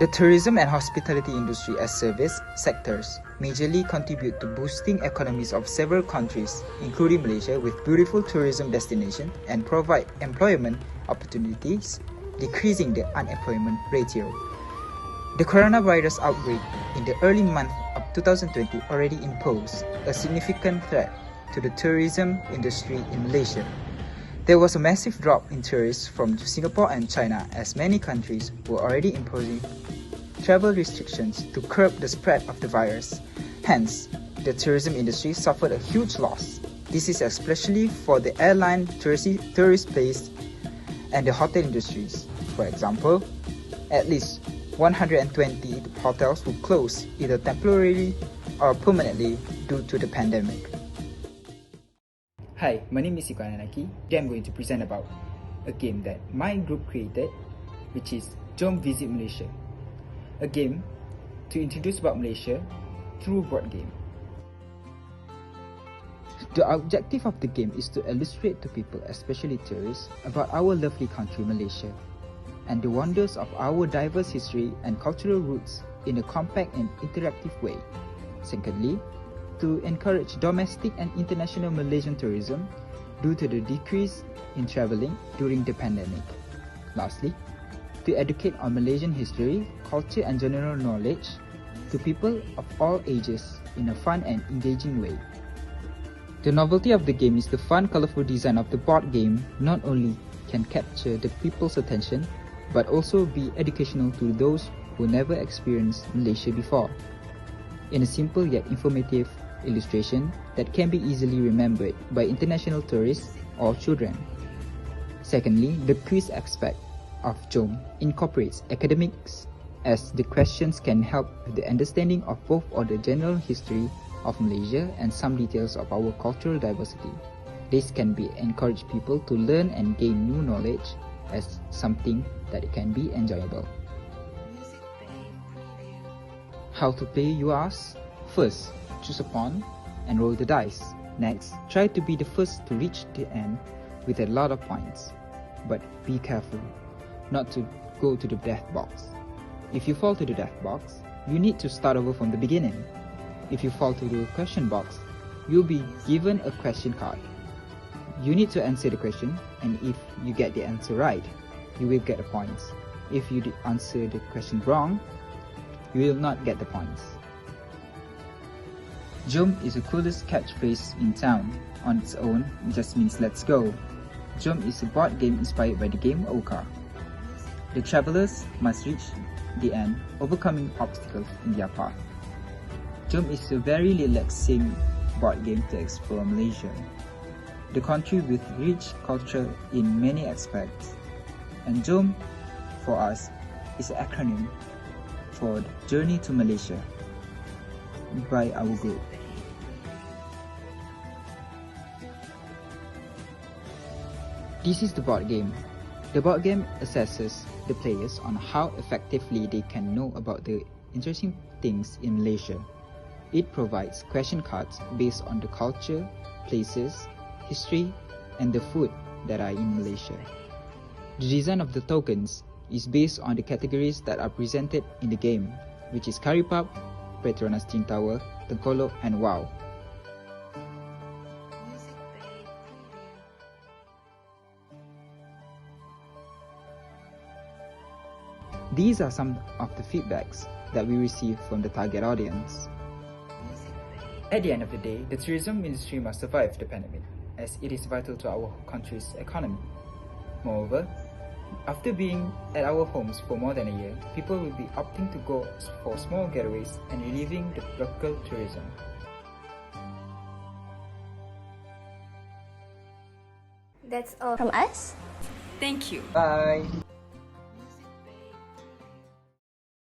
The tourism and hospitality industry as service sectors majorly contribute to boosting economies of several countries, including Malaysia, with beautiful tourism destinations and provide employment opportunities, decreasing the unemployment ratio. The coronavirus outbreak in the early months of 2020 already imposed a significant threat to the tourism industry in Malaysia. There was a massive drop in tourists from Singapore and China as many countries were already imposing travel restrictions to curb the spread of the virus. Hence, the tourism industry suffered a huge loss. This is especially for the airline, tourist place, and the hotel industries. For example, at least 120 hotels will close either temporarily or permanently due to the pandemic. Hi, my name is ANAQI. Today I'm going to present about a game that my group created, which is JOM Visit Malaysia. A game to introduce about Malaysia through board game. The objective of the game is to illustrate to people, especially tourists, about our lovely country Malaysia and the wonders of our diverse history and cultural roots in a compact and interactive way. Secondly, to encourage domestic and international Malaysian tourism due to the decrease in travelling during the pandemic. Lastly, to educate on Malaysian history, culture and general knowledge to people of all ages in a fun and engaging way. The novelty of the game is the fun, colourful design of the board game not only can capture the people's attention but also be educational to those who never experienced Malaysia before, in a simple yet informative illustration that can be easily remembered by international tourists or children. Secondly, the quiz aspect of JOM incorporates academics as the questions can help with the understanding of both of the general history of Malaysia and some details of our cultural diversity. This can be encourage people to learn and gain new knowledge as something that can be enjoyable. How to play, you ask? First, choose a pawn and roll the dice. Next, try to be the first to reach the end with a lot of points. But be careful not to go to the death box. If you fall to the death box, you need to start over from the beginning. If you fall to the question box, you'll be given a question card. You need to answer the question, and if you get the answer right, you will get the points. If you answer the question wrong, you will not get the points. JOM is the coolest catchphrase in town. On its own, it just means let's go. JOM is a board game inspired by the game Ochre. The travelers must reach the end, overcoming obstacles in their path. JOM is a very relaxing board game to explore Malaysia, the country with rich culture in many aspects. And JOM, for us, is an acronym for Journey to Malaysia by our group. This is the board game. The board game assesses the players on how effectively they can know about the interesting things in Malaysia. It provides question cards based on the culture, places, history, and the food that are in Malaysia. The design of the tokens is based on the categories that are presented in the game, which is Curry Pub, Petronas Tin Tower, Tengkolok, and Wow. These are some of the feedbacks that we received from the target audience. At the end of the day, the tourism industry must survive the pandemic, as it is vital to our country's economy. Moreover, after being at our homes for more than a year, people will be opting to go for small getaways and relieving the local tourism. That's all from us. Thank you. Bye!